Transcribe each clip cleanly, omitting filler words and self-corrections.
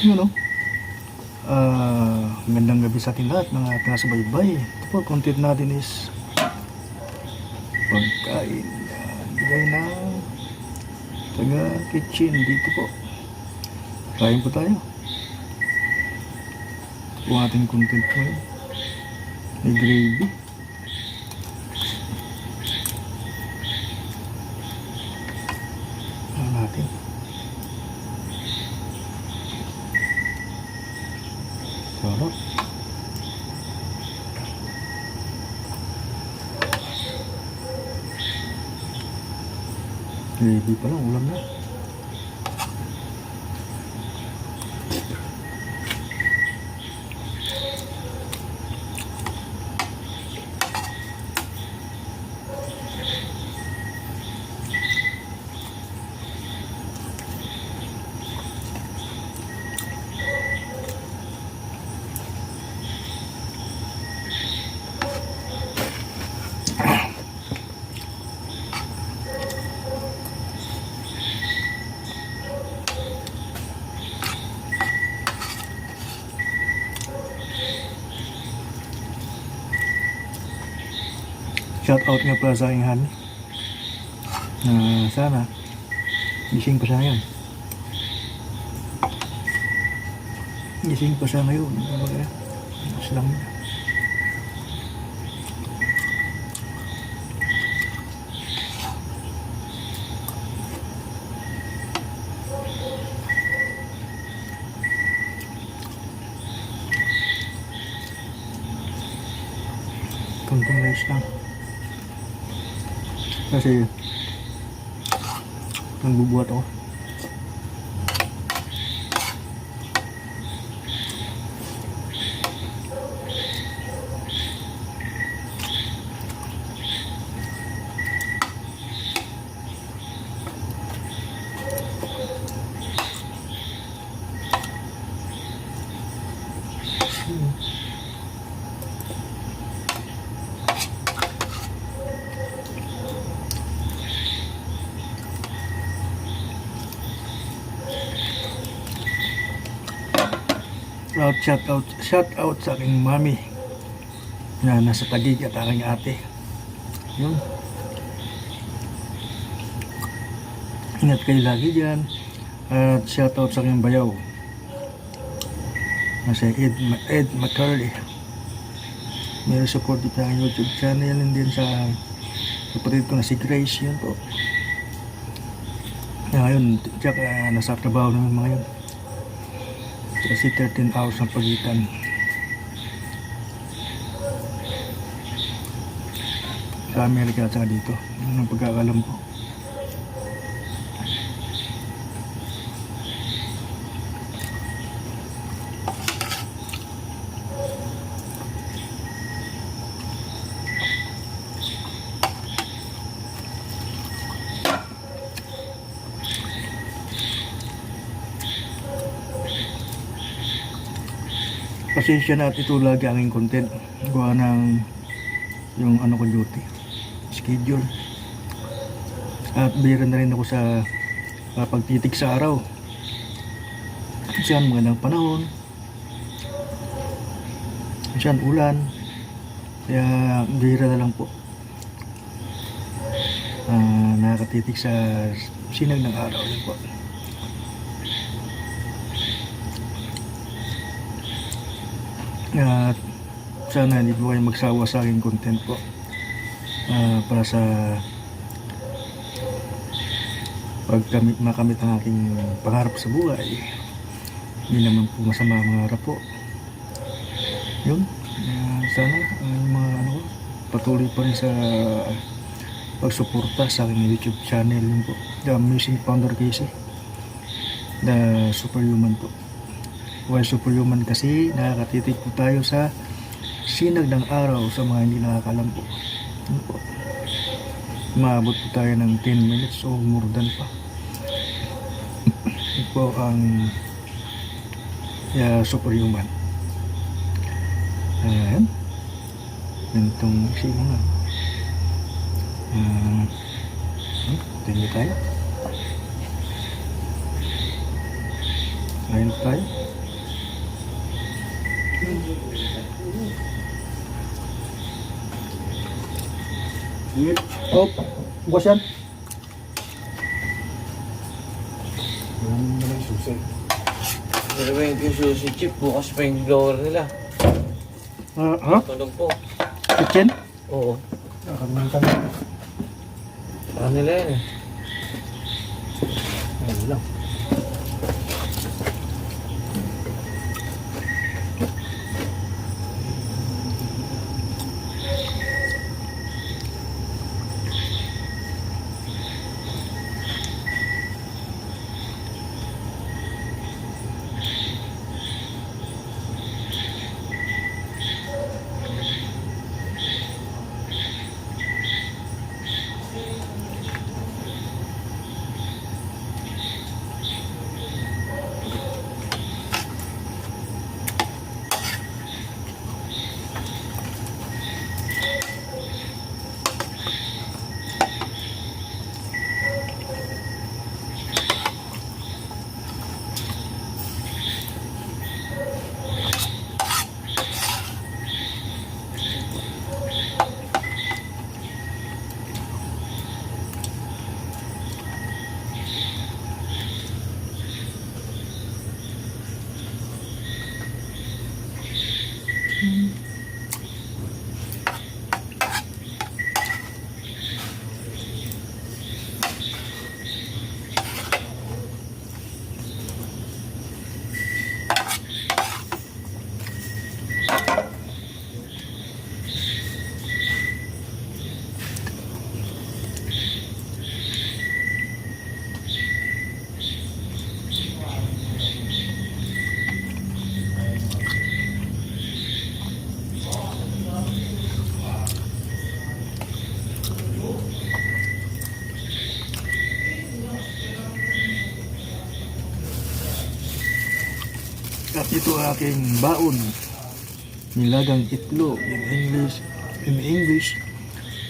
Yun know, magandang gabi sa ating lahat mga pinasubaybay. Ito po, content natin is pagkain. Bigay ng taga kitchen dito po. Kain po tayo. Ito po ating content po yun. May gravy. Ano natin? Sarap. Gravy pa lang, ulam na. Shout out nga pala sa aking honey. Sana gising pa siya ngayon. Gising pa siya ngayon. Mas lang niya. Kunting rice lang. Kasi nagbubuhat ako. Shout out sa aking mami na nasa Taguig at aking ate. Yun. Ingat kayo lagi dyan. At shout out sa aking bayaw na si Ed McCurley. May support dito ang YouTube channel, and din sa kapatid ko na si Grace. Yun po. Ngayon nasa trabaho naman mga yun. Kasi 13 hours ang pagitan. Sa Amerika at saka dito. Yun ang pagkakalam ko. Pasensya na at ito lagi ang aking content. Gawa ng yung ano ko duty schedule. At bihira na rin ako sa pagtitig sa araw. Minsan magandang panahon, minsan ulan. Kaya bihira na lang po nakatitig sa sinag ng araw. Yun po. At sana hindi po kayo magsawa sa aking content po, para sa makamit ang aking pangarap sa buhay. Hindi naman po masama ang mangarap po. Yun, sana yung mga patuloy pa rin sa pagsuporta sa aking YouTube channel. Yun po, The Amazing Founder Casey, The Superhuman po. Why Superhuman? Kasi nakakatitig po tayo sa sinag ng araw sa mga hindi nakakalam po. Ano po? Maabot po tayo ng 10 minutes o more than pa. Ito po ang Superhuman. Ayan. Ganitong isip nga. Tingin tayo. Kain tayo. Yep. Oh, bukas yan. Walang naman susi. Nilawin ko yung sushi chip. Bukas pa yung blower nila. Ha? Tunog po. Kitchen? Oo. Nakalimutan na. Ano nila yan eh. Ayun lang. At ito ang aking baon. Nilagang itlog. In English,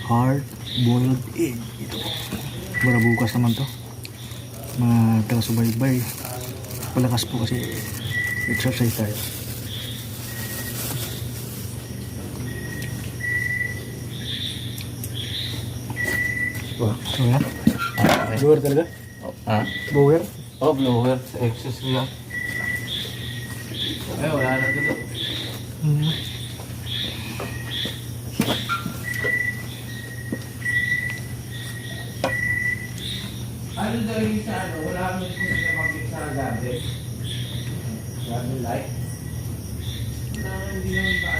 hard-boiled egg. Ito po. Para bukas naman to. Mga taga-subaybay. Palakas po kasi exercise tayo. Wow. So yan. Okay. Blower talaga? Ah? Blower? Oh, blower. Excess nila. Ay, wala na dito. Mm. Ano dahil sa ano? Wala kami kung mag sa gabi. Gabi light. Wala hindi naman ba?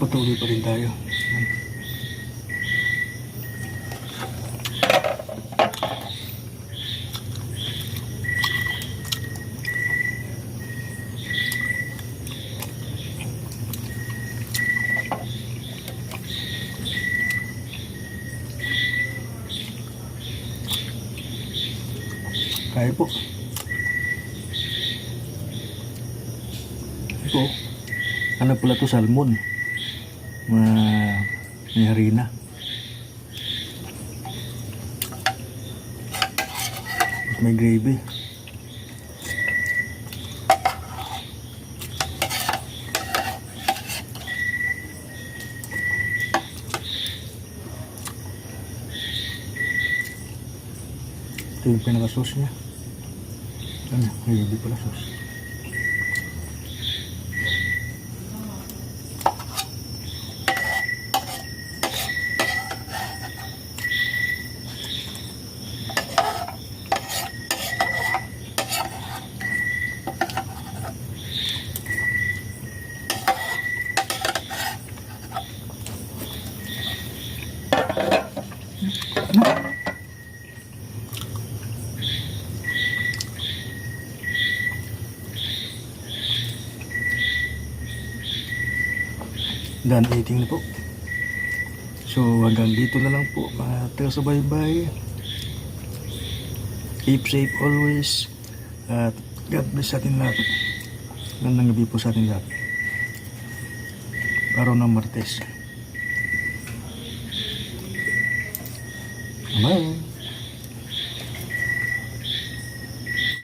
Patuloy pa rin tayo. Kaya po. Ito. Ano pala to? Salmon. May harina. At may gravy. yung pinaka-sauce niya. Ano? Hindi pala sauce. Done eating na po. So hanggang dito na lang po mga taga-subaybay. Keep safe always. At God bless sa atin lahat. Gandang gabi po sa atin lahat. Araw ng Martes. Bye.